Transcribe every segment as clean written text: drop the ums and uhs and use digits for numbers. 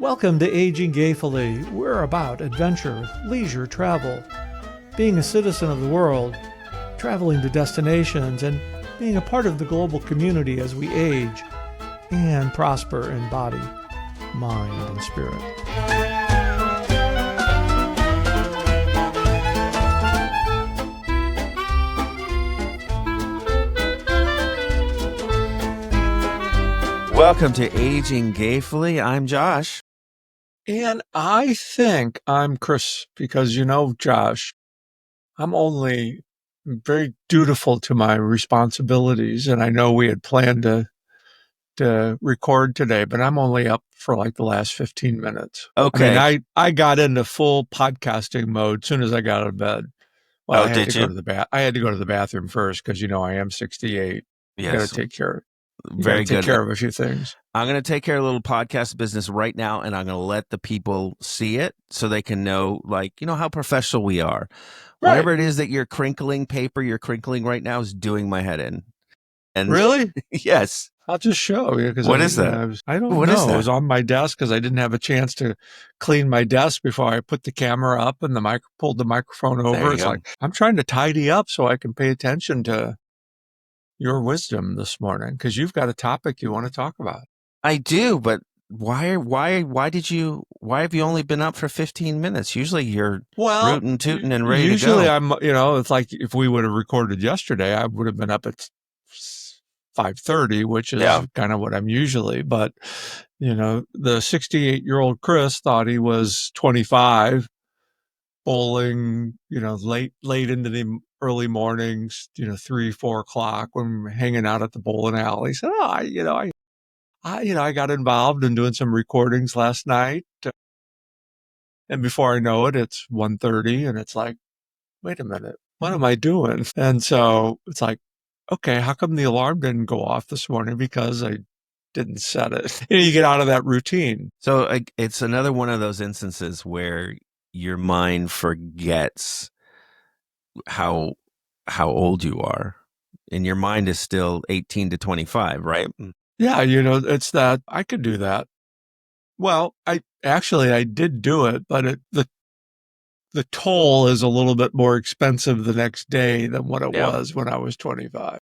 Welcome to Aging Gayfully. We're about adventure, leisure, travel, being a citizen of the world, traveling to destinations, and being a part of the global community as we age and prosper in body, mind, and spirit. Welcome to Aging Gayfully. I'm Josh. And I think I'm Chris because, Josh, I'm only very dutiful to my responsibilities. And I know we had planned to record today, but I'm only up for like the last 15 minutes. Okay. I mean, I got into full podcasting mode as soon as I got out of bed. Well, I had to go to the bathroom first because, I am 68. Yes. You got to take care of it. Very good. Take care of a few things. I'm going to take care of a little podcast business right now, and I'm going to let the people see it so they can know, how professional we are. Right. Whatever it is that you're crinkling right now is doing my head in. And really? Yes. I'll just show you. What is that? I don't know. It was on my desk because I didn't have a chance to clean my desk before I put the camera up and pulled the microphone over. It's like I'm trying to tidy up so I can pay attention to your wisdom this morning because you've got a topic you want to talk about. I do, but why have you only been up for 15 minutes? Usually you're rootin', tootin' and ready to go. Usually I'm, it's like if we would have recorded yesterday, I would have been up at 5:30, which is kind of what I'm usually. But, the 68-year-old Chris thought he was 25, bowling, late into the early mornings, 3, 4 o'clock when we're hanging out at the bowling alley. He said, I got involved in doing some recordings last night. And before I know it, it's 1:30 and it's like, wait a minute, what am I doing? And so it's like, okay, how come the alarm didn't go off this morning? Because I didn't set it. You get out of that routine. So it's another one of those instances where your mind forgets how old you are, and your mind is still 18 to 25, right? Yeah, it's that I could do that. Well, I did do it, but the toll is a little bit more expensive the next day than what it was when I was 25.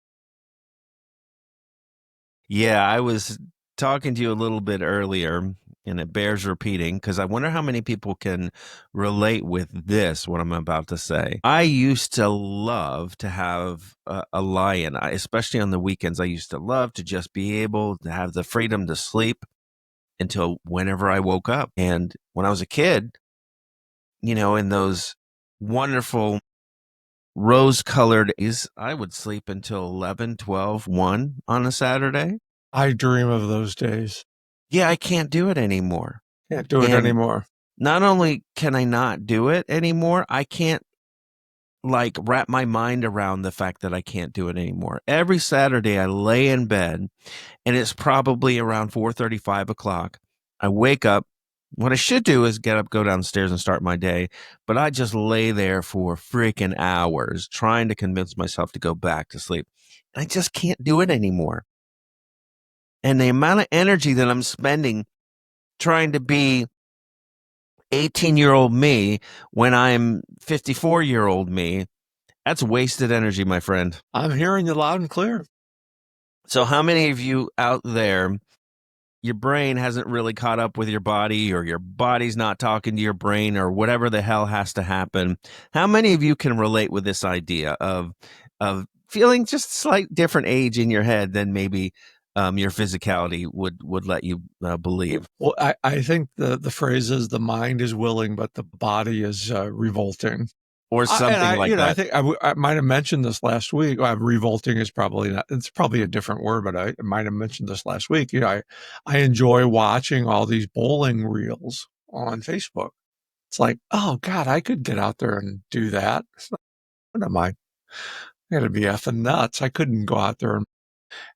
Yeah, I was talking to you a little bit earlier, and it bears repeating because I wonder how many people can relate with what I'm about to say. I used to love to have a lie-in, especially on the weekends. I used to love to just be able to have the freedom to sleep until whenever I woke up. And when I was a kid, in those wonderful rose-colored days, I would sleep until 11, 12, 1 on a Saturday. I dream of those days. Yeah, I can't do it anymore. Can't do it anymore. Not only can I not do it anymore, I can't wrap my mind around the fact that I can't do it anymore. Every Saturday I lay in bed and it's probably around 4:30, 5 o'clock. I wake up. What I should do is get up, go downstairs and start my day. But I just lay there for freaking hours trying to convince myself to go back to sleep. And I just can't do it anymore. And the amount of energy that I'm spending trying to be 18-year-old me when I'm 54-year-old me, that's wasted energy, my friend. I'm hearing you loud and clear. So how many of you out there, your brain hasn't really caught up with your body, or your body's not talking to your brain, or whatever the hell has to happen? How many of you can relate with this idea of feeling just slight different age in your head than maybe your physicality would let you believe? Well, I think the phrase is the mind is willing, but the body is revolting. Or something like that. I think I might have mentioned this last week. Revolting is probably not, it's probably a different word, but I might have mentioned this last week. I enjoy watching all these bowling reels on Facebook. It's like, oh God, I could get out there and do that. What am I? I got to be effing nuts. I couldn't go out there.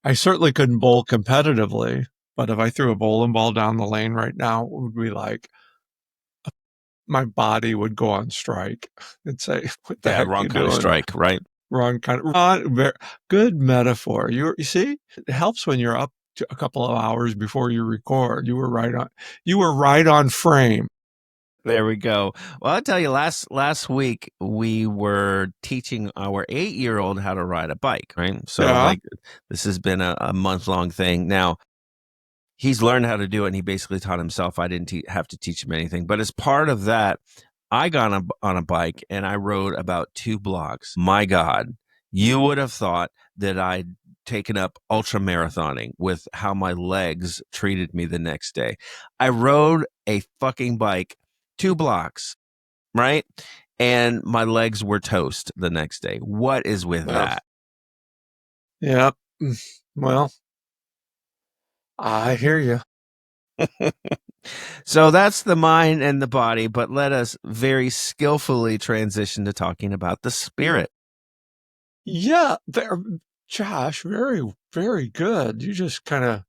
I certainly couldn't bowl competitively, but if I threw a bowling ball down the lane right now, it would be like, my body would go on strike and say, what the heck wrong kind of strike, right? Wrong kind of, good metaphor. You see, it helps when you're up a couple of hours before you record. You were right on. You were right on frame. There we go. Well, I'll tell you, last week we were teaching our 8-year-old how to ride a bike, right? So Yeah. this has been a month-long thing. Now, he's learned how to do it, and he basically taught himself. I didn't have to teach him anything. But as part of that, I got on a bike and I rode about 2 blocks. My God, you would have thought that I'd taken up ultra marathoning with how my legs treated me the next day. I rode a fucking bike 2 blocks, right? And my legs were toast the next day. What is with that? Yeah. Well, I hear you. So that's the mind and the body, but let us very skillfully transition to talking about the spirit. Yeah, Josh, very, very good. You just kind of.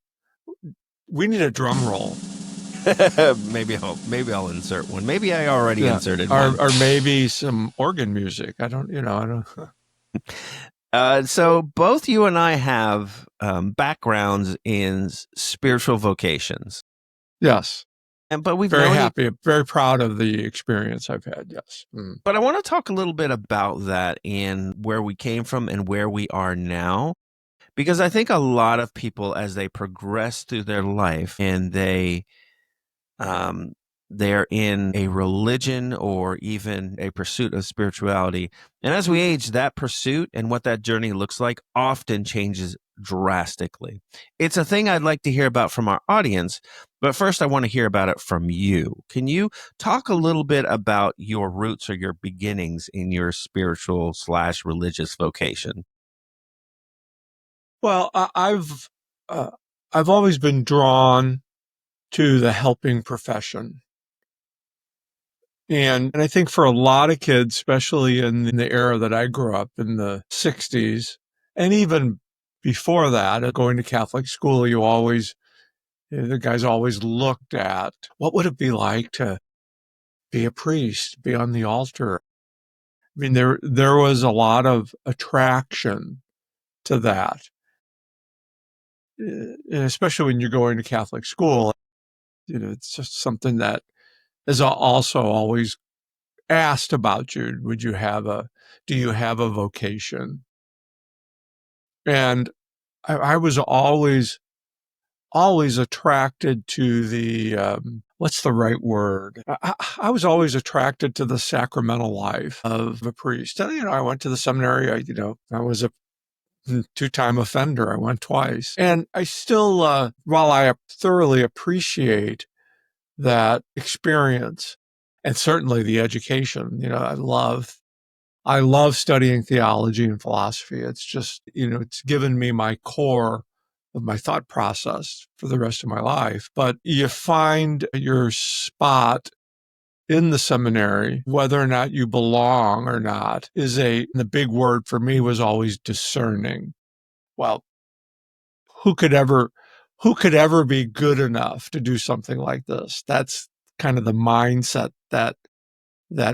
We need a drum roll. maybe I'll insert one. Maybe I already inserted one. Or maybe some organ music. I don't. So both you and I have backgrounds in spiritual vocations. Yes. But we've very happy, very proud of the experience I've had. Yes. But I want to talk a little bit about that and where we came from and where we are now, because I think a lot of people, as they progress through their life and they're in a religion or even a pursuit of spirituality, and as we age, that pursuit and what that journey looks like often changes drastically. It's a thing I'd like to hear about from our audience, but first I want to hear about it from you. Can you talk a little bit about your roots or your beginnings in your spiritual/religious vocation? Well, I've always been drawn to the helping profession. And I think for a lot of kids, especially in the era that I grew up in the 60s, and even before that, going to Catholic school, the guys always looked at what would it be like to be a priest, be on the altar. I mean, there was a lot of attraction to that, especially when you're going to Catholic school. It's just something that is also always asked about you. Do you have a vocation? And I was always attracted to the, what's the right word? I was always attracted to the sacramental life of a priest. And, I went to the seminary. I was a 2-time offender. I went twice. And I still, while I thoroughly appreciate that experience and certainly the education, I love studying theology and philosophy. It's just, it's given me my core of my thought process for the rest of my life. But you find your spot in the seminary, whether or not you belong or not, the big word for me was always discerning. Well, who could ever be good enough to do something like this? That's kind of the mindset that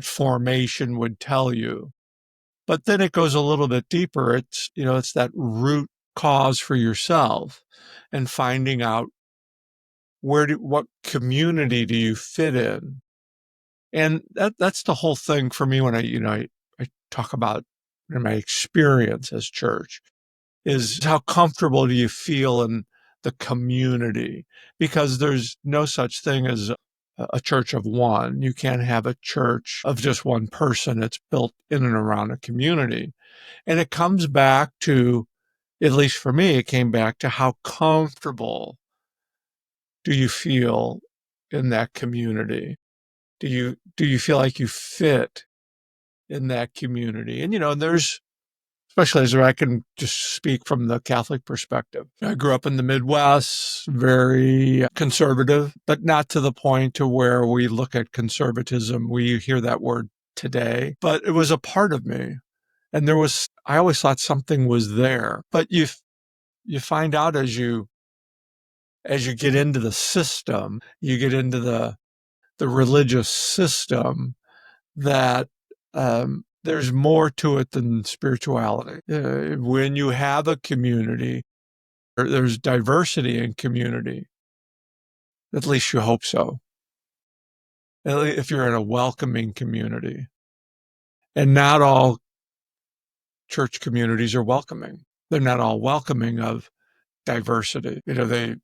formation would tell you. But then it goes a little bit deeper. It's that root cause for yourself and finding out what community do you fit in? And that's the whole thing for me when I talk about my experience as church is how comfortable do you feel in the community? Because there's no such thing as a church of one. You can't have a church of just one person. It's built in and around a community. And it comes back to, at least for me, it came back to how comfortable do you feel in that community? Do you feel like you fit in that community? And, there's, especially as I can just speak from the Catholic perspective. I grew up in the Midwest, very conservative, but not to the point to where we look at conservatism. We hear that word today, but it was a part of me. And I always thought something was there, but you find out as you get into the system, you get into the religious system that, there's more to it than spirituality. When you have a community, There's diversity in community. At least you hope so. If you're in a welcoming community. And not all church communities are welcoming. They're not all welcoming of diversity. They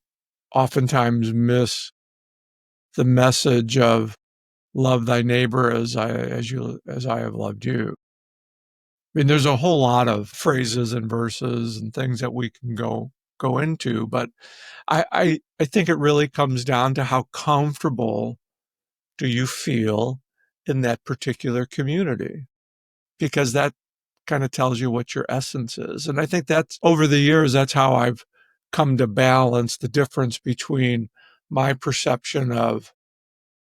oftentimes miss the message of love thy neighbor as I have loved you. I mean, there's a whole lot of phrases and verses and things that we can go into, but I think it really comes down to how comfortable do you feel in that particular community, because that kind of tells you what your essence is. And I think that's, over the years, that's how I've come to balance the difference between my perception of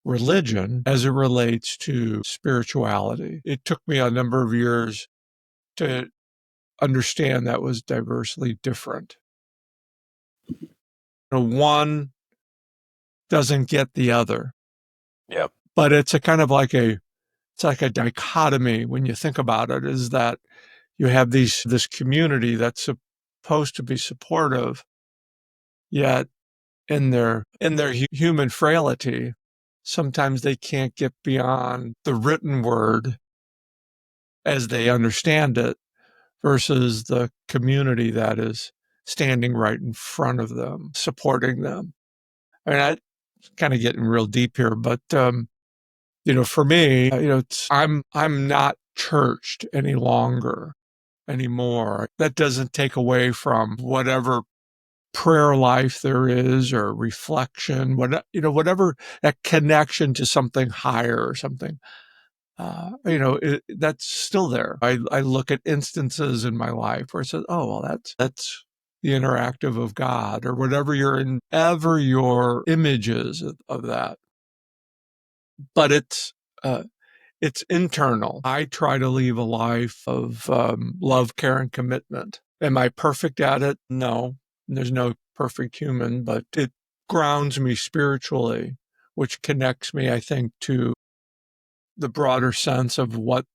religion as it relates to spirituality. It took me a number of years to understand that was diversely different. One doesn't get the other. Yep. But it's a kind of like it's like a dichotomy when you think about it, is that you have this community that's supposed to be supportive, yet in their human frailty, sometimes they can't get beyond the written word as they understand it, versus the community that is standing right in front of them, supporting them. I mean, I'm kind of getting real deep here, but for me, I'm not churched any longer anymore. That doesn't take away from whatever prayer life there is, or reflection, whatever, that connection to something higher or something. That's still there. I look at instances in my life where it says, oh, well, that's the interactive of God, or whatever your image is of that. But it's internal. I try to live a life of love, care, and commitment. Am I perfect at it? No. There's no perfect human, but it grounds me spiritually, which connects me, I think, to the broader sense of what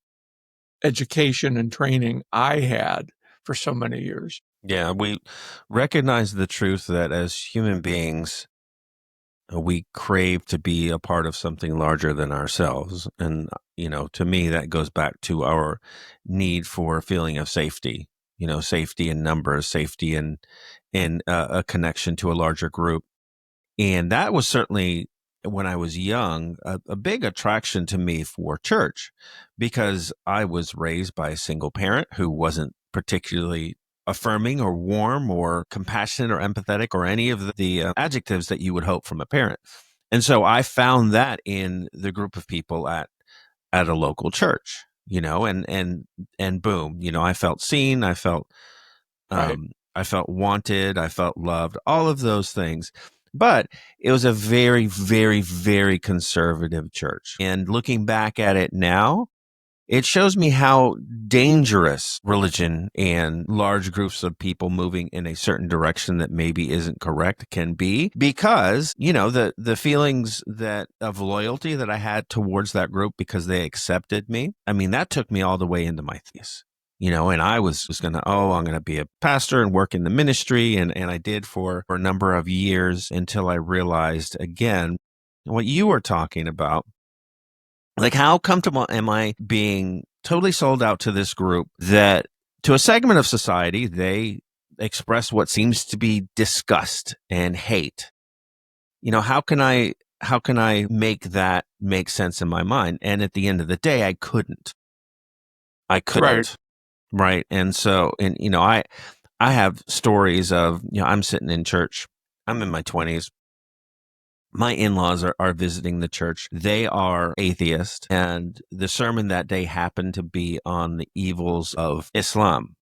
education and training I had for so many years. Yeah, we recognize the truth that as human beings, we crave to be a part of something larger than ourselves. And, to me, that goes back to our need for a feeling of safety, safety in numbers, safety in a connection to a larger group. And that was certainly, when I was young, a big attraction to me for church, because I was raised by a single parent who wasn't particularly affirming or warm or compassionate or empathetic or any of the adjectives that you would hope from a parent. And so I found that in the group of people at a local church, and boom, I felt seen, I felt Right. I felt wanted, I felt loved, all of those things. But it was a very, very, very conservative church. And looking back at it now, it shows me how dangerous religion and large groups of people moving in a certain direction that maybe isn't correct can be, because, the feelings of loyalty that I had towards that group because they accepted me, I mean, that took me all the way into my 30s. And I was going to, I'm going to be a pastor and work in the ministry. And I did for a number of years, until I realized, again, what you were talking about. Like, how comfortable am I being totally sold out to this group that, to a segment of society, they express what seems to be disgust and hate? How can I make that make sense in my mind? And at the end of the day, I couldn't. Right. And so, I have stories of, I'm sitting in church. I'm in my 20s. My in-laws are visiting the church. They are atheist, and the sermon that day happened to be on the evils of Islam,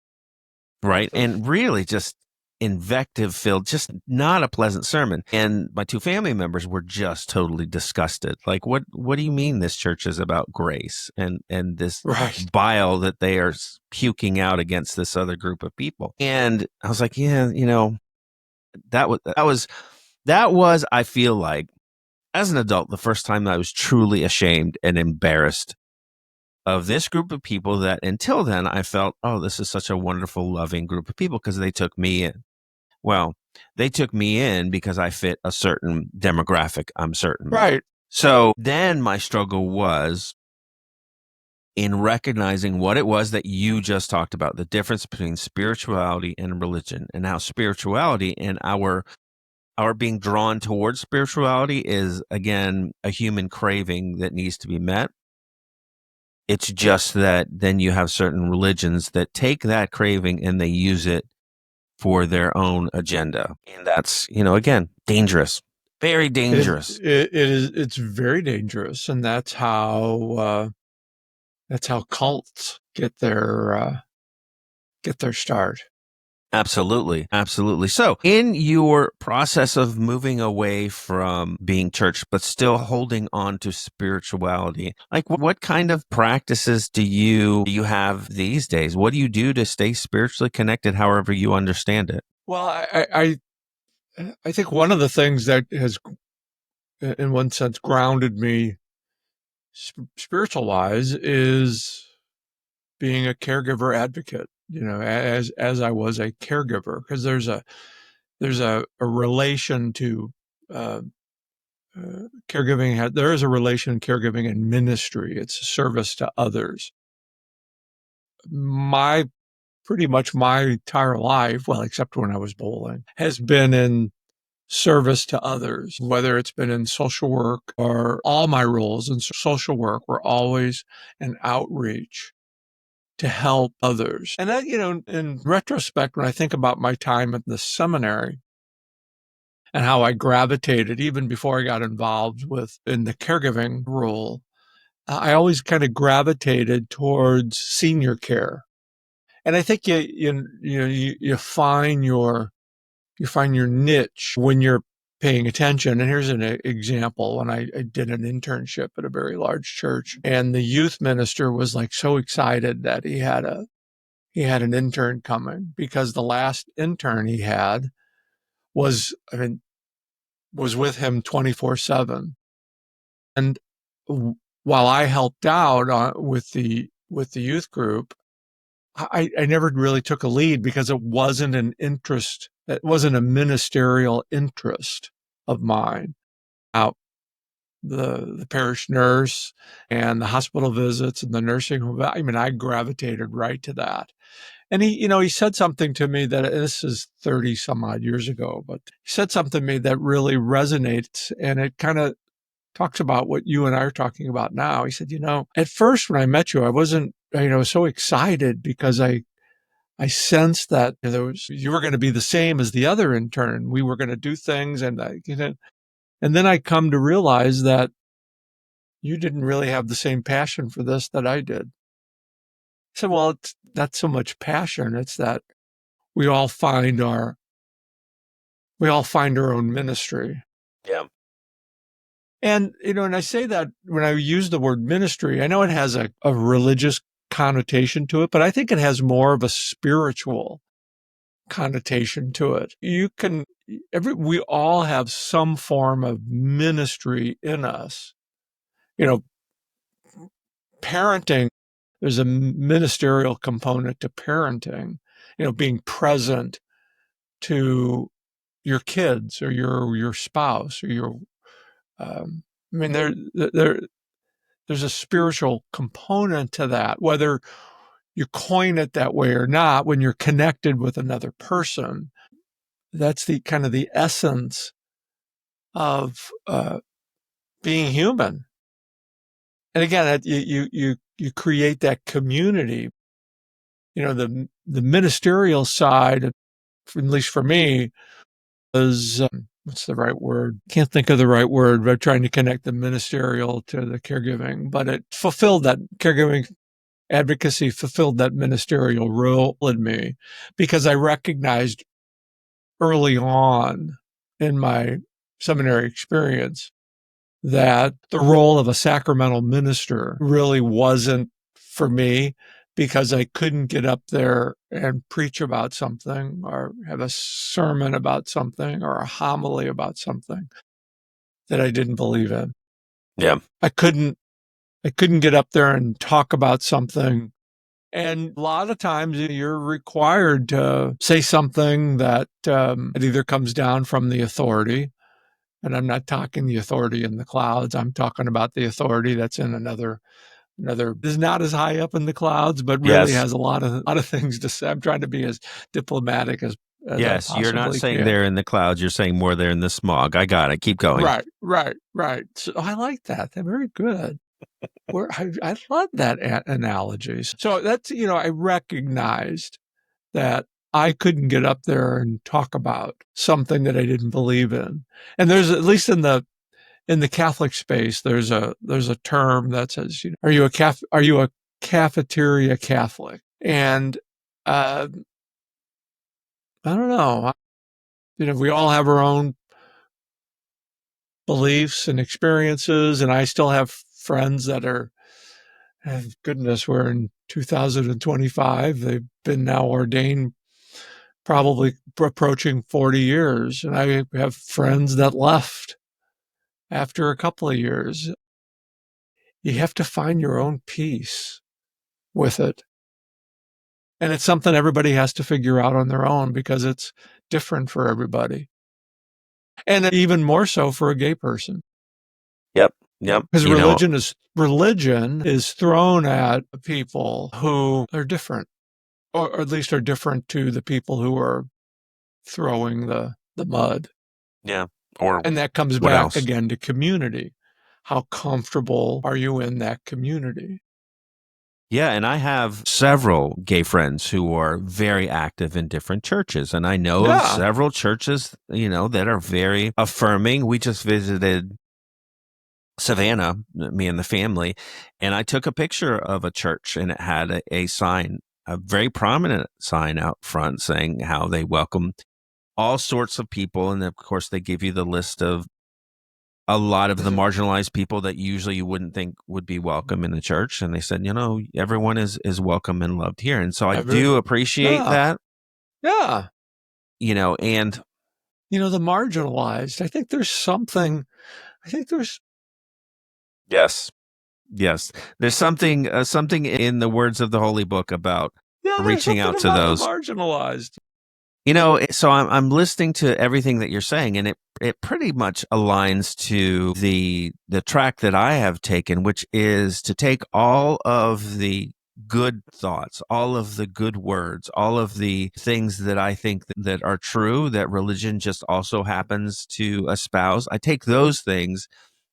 right? And really just invective filled, just not a pleasant sermon. And my two family members were just totally disgusted. Like, what do you mean this church is about grace and this bile that they are puking out against this other group of people? And I was like, yeah, that was, I feel like, as an adult, the first time I was truly ashamed and embarrassed of this group of people that, until then, I felt, oh, this is such a wonderful, loving group of people, because they took me in. Well, they took me in because I fit a certain demographic, I'm certain. Right. So then my struggle was in recognizing what it was that you just talked about, the difference between spirituality and religion, and how spirituality and our being drawn towards spirituality is, again, a human craving that needs to be met. It's just that then you have certain religions that take that craving and they use it for their own agenda. And that's, again, dangerous, very dangerous. It's very dangerous. And that's how cults get their start. Absolutely. Absolutely. So, in your process of moving away from being church, but still holding on to spirituality, like what kind of practices do you have these days? What do you do to stay spiritually connected, however you understand it? Well, I think one of the things that has, in one sense, grounded me spiritual wise is being a caregiver advocate. As I was a caregiver, because there's a relation to uh, caregiving. There is a relation caregiving and ministry. It's a service to others. My Pretty much my entire life, well, except when I was bowling, has been in service to others, whether it's been in social work or all my roles in social work were always an outreach to help others. And that, in retrospect, when I think about my time at the seminary and how I gravitated even before I got involved in the caregiving role, I always kind of gravitated towards senior care. And I think you find your niche when you're paying attention. And here's an example. When I did an internship at a very large church, and the youth minister was like so excited that he had an intern coming, because the last intern he had was, was with him 24/7. And while I helped out with the youth group, I never really took a lead because it wasn't an interest. It wasn't a ministerial interest of mine. Out the parish nurse and the hospital visits and the nursing home. I gravitated right to that. And he said something to me that, this is 30 some odd years ago, but he said something to me that really resonates, and it kind of talks about what you and I are talking about now. He said, at first when I met you, I wasn't, so excited because I sensed that you were going to be the same as the other intern. We were going to do things, and and then I come to realize that you didn't really have the same passion for this that I did. I said, well, it's not so much passion; it's that we all find our own ministry. Yeah. And and I say that when I use the word ministry, I know it has a religious connotation to it, but I think it has more of a spiritual connotation to it. We all have some form of ministry in us. Parenting, there's a ministerial component to parenting, being present to your kids or your spouse or your, there's a spiritual component to that, whether you coin it that way or not. When you're connected with another person, that's the kind of the essence of being human. And again, you create that community. The ministerial side, at least for me, is what's the right word? Can't think of the right word. But trying to connect the ministerial to the caregiving, but it fulfilled that caregiving advocacy, fulfilled that ministerial role in me, because I recognized early on in my seminary experience that the role of a sacramental minister really wasn't for me, because I couldn't get up there and preach about something or have a sermon about something or a homily about something that I didn't believe in. Yeah. I couldn't get up there and talk about something And a lot of times you're required to say something that it either comes down from the authority, and I'm not talking the authority in the clouds. I'm talking about the authority that's in another is not as high up in the clouds, but really has a lot of things to say. I'm trying to be as diplomatic as I Yes, you're not possibly saying can. they're in the clouds. You're saying more they're in the smog. I got it. Keep going. Right. So I like that. They're very good. I love that analogy. So that's, I recognized that I couldn't get up there and talk about something that I didn't believe in. And there's, at least in the Catholic space, there's a term that says, are you a cafeteria Catholic? And I don't know. We all have our own beliefs and experiences, and I still have friends that are, goodness, we're in 2025. They've been now ordained probably approaching 40 years. And I have friends that left after a couple of years. You have to find your own peace with it. And it's something everybody has to figure out on their own because it's different for everybody. And even more so for a gay person. Yep. Because religion is thrown at people who are different, or at least are different to the people who are throwing the mud. Yeah. And that comes back again to community. How comfortable are you in that community? Yeah, and I have several gay friends who are very active in different churches. And I know of several churches, that are very affirming. We just visited Savannah, me and the family, and I took a picture of a church, and it had a sign, a very prominent sign out front saying how they welcome all sorts of people. And of course, they give you the list of a lot of the marginalized people that usually you wouldn't think would be welcome in the church. And they said, everyone is welcome and loved here. And so I do appreciate that. Yeah. And the marginalized, I think there's something, Yes. There's something in the words of the Holy Book about reaching out to those marginalized. So I'm listening to everything that you're saying, and it pretty much aligns to the track that I have taken, which is to take all of the good thoughts, all of the good words, all of the things that I think that are true, that religion just also happens to espouse. I take those things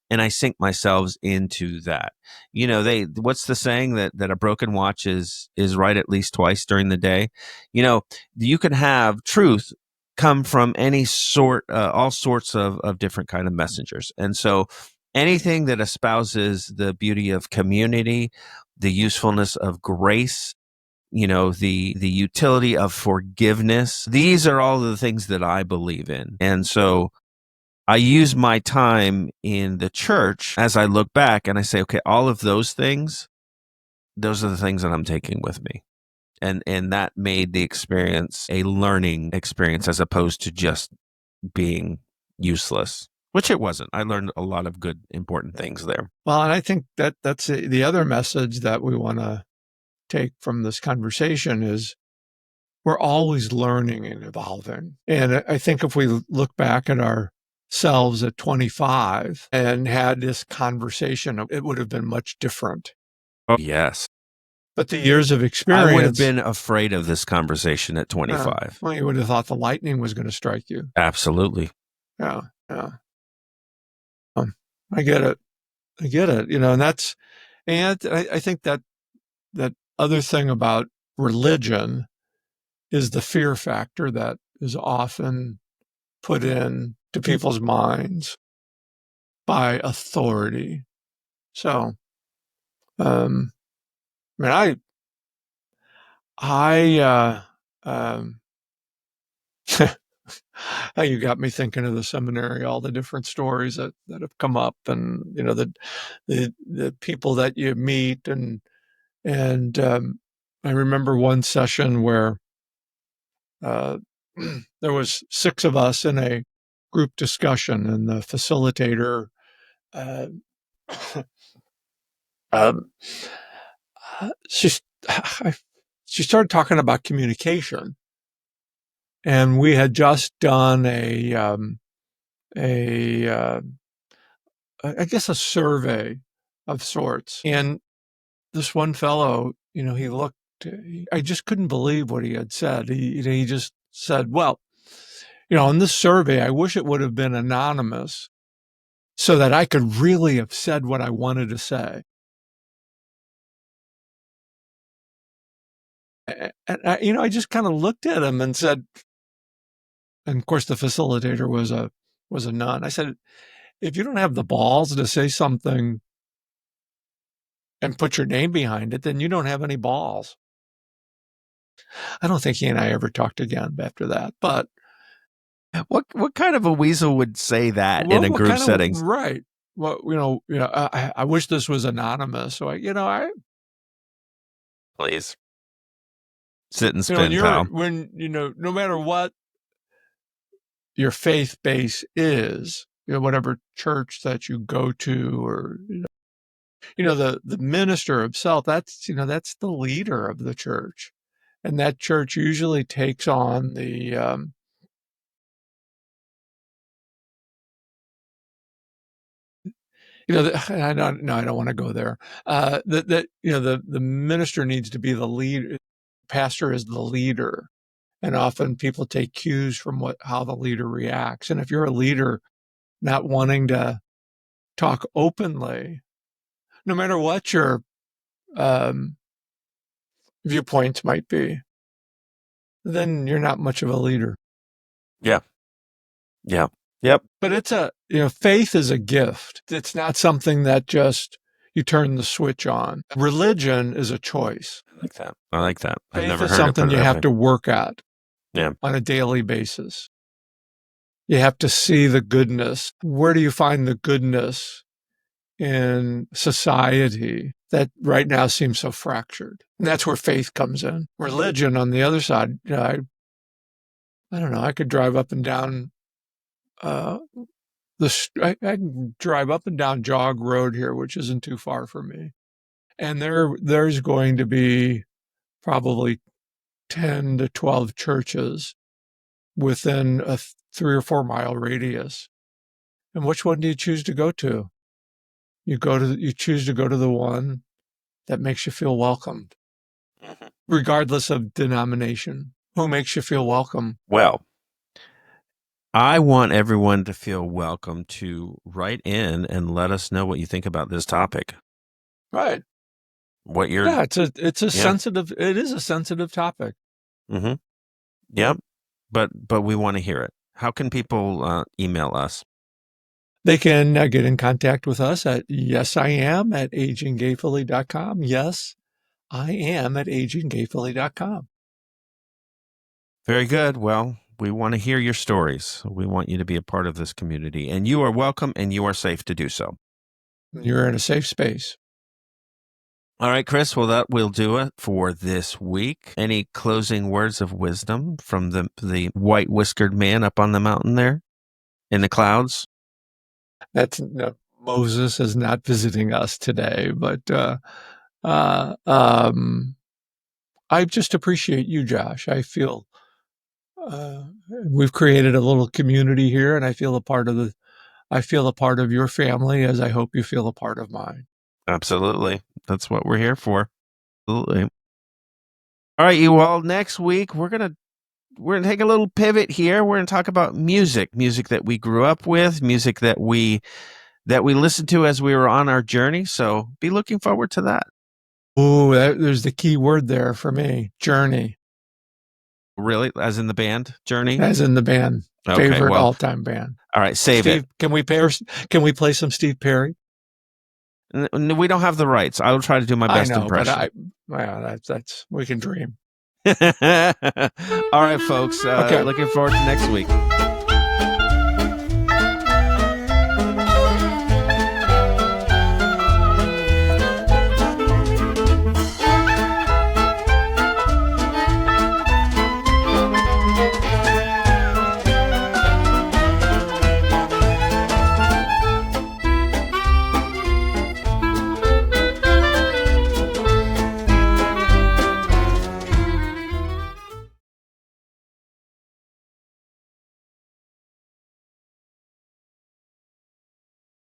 and I sink myself into that. What's the saying that a broken watch is right at least twice during the day? You can have truth come from any sort, all sorts of different kind of messengers. And so anything that espouses the beauty of community, the usefulness of grace, the utility of forgiveness, these are all the things that I believe in. And so I use my time in the church as I look back and I say, okay, all of those things, those are the things that I'm taking with me. And that made the experience a learning experience as opposed to just being useless, which it wasn't. I learned a lot of good, important things there. Well, and I think that's the other message that we want to take from this conversation is we're always learning and evolving. And I think if we look back at ourselves at 25 and had this conversation, it would have been much different. Oh, yes. But the years of experience. I would have been afraid of this conversation at 25. Well, you would have thought the lightning was going to strike you. Absolutely. Yeah. I get it. And that's, and I think that other thing about religion is the fear factor that is often put in to people's minds by authority. So, you got me thinking of the seminary, all the different stories that have come up, and the people that you meet, and I remember one session where there was 6 of us in a group discussion, and the facilitator she started talking about communication. And we had just done I guess a survey of sorts. And this one fellow, he looked, I just couldn't believe what he had said. He just said, well, in this survey, I wish it would have been anonymous so that I could really have said what I wanted to say. And I just kind of looked at him and said, and of course the facilitator was a nun. I said, if you don't have the balls to say something and put your name behind it, then you don't have any balls. I don't think he and I ever talked again after that. But what kind of a weasel would say that in a group setting? Right. Well, I wish this was anonymous. So please sit and spin, pal. When no matter what your faith base is, whatever church that you go to, or the minister himself, that's the leader of the church, and that church usually takes on the I don't want to go there. The minister needs to be the lead. Pastor is the leader, and often people take cues from how the leader reacts. And if you're a leader not wanting to talk openly, no matter what your viewpoints might be, then you're not much of a leader. Yeah. Yep. But it's faith is a gift. It's not something that just you turn the switch on. Religion is a choice. I like that. I've Faith never is heard something it you have to work at. Yeah. On a daily basis. You have to see the goodness. Where do you find the goodness in society that right now seems so fractured? And that's where faith comes in. Religion, on the other side, I don't know. I could drive up and down I can drive up and down Jog Road here, which isn't too far from me, and there's going to be probably 10 to 12 churches within a 3 or 4 mile radius. And which one do you choose to go to? You choose to go to the one that makes you feel welcomed, regardless of denomination. Who makes you feel welcome? Well, I want everyone to feel welcome to write in and let us know what you think about this topic. Right. It's a sensitive. It is a sensitive topic. Mm-hmm. Yep. But we want to hear it. How can people email us? They can get in contact with us at yesiam at AgingGayfully.com. Yes, I am at AgingGayfully.com. Very good. Well, we want to hear your stories. We want you to be a part of this community, and you are welcome and you are safe to do so. You're in a safe space. All right, Chris. Well, that will do it for this week. Any closing words of wisdom from the white whiskered man up on the mountain there in the clouds? Moses is not visiting us today, but I just appreciate you, Josh. I feel we've created a little community here, and I feel a part of your family, as I hope you feel a part of mine. Absolutely. That's what we're here for. Absolutely. All right, you all. Next week, we're gonna take a little pivot here. We're gonna talk about music that we grew up with, music that we listened to as we were on our journey. So be looking forward to that. Oh, there's the key word there for me: journey. Really, as in the band, Journey. As in the band, favorite all-time band. All right, save it. Can we play some Steve Perry? We don't have the rights. I will try to do my best impression. But that's we can dream. All right, folks. Looking forward to next week.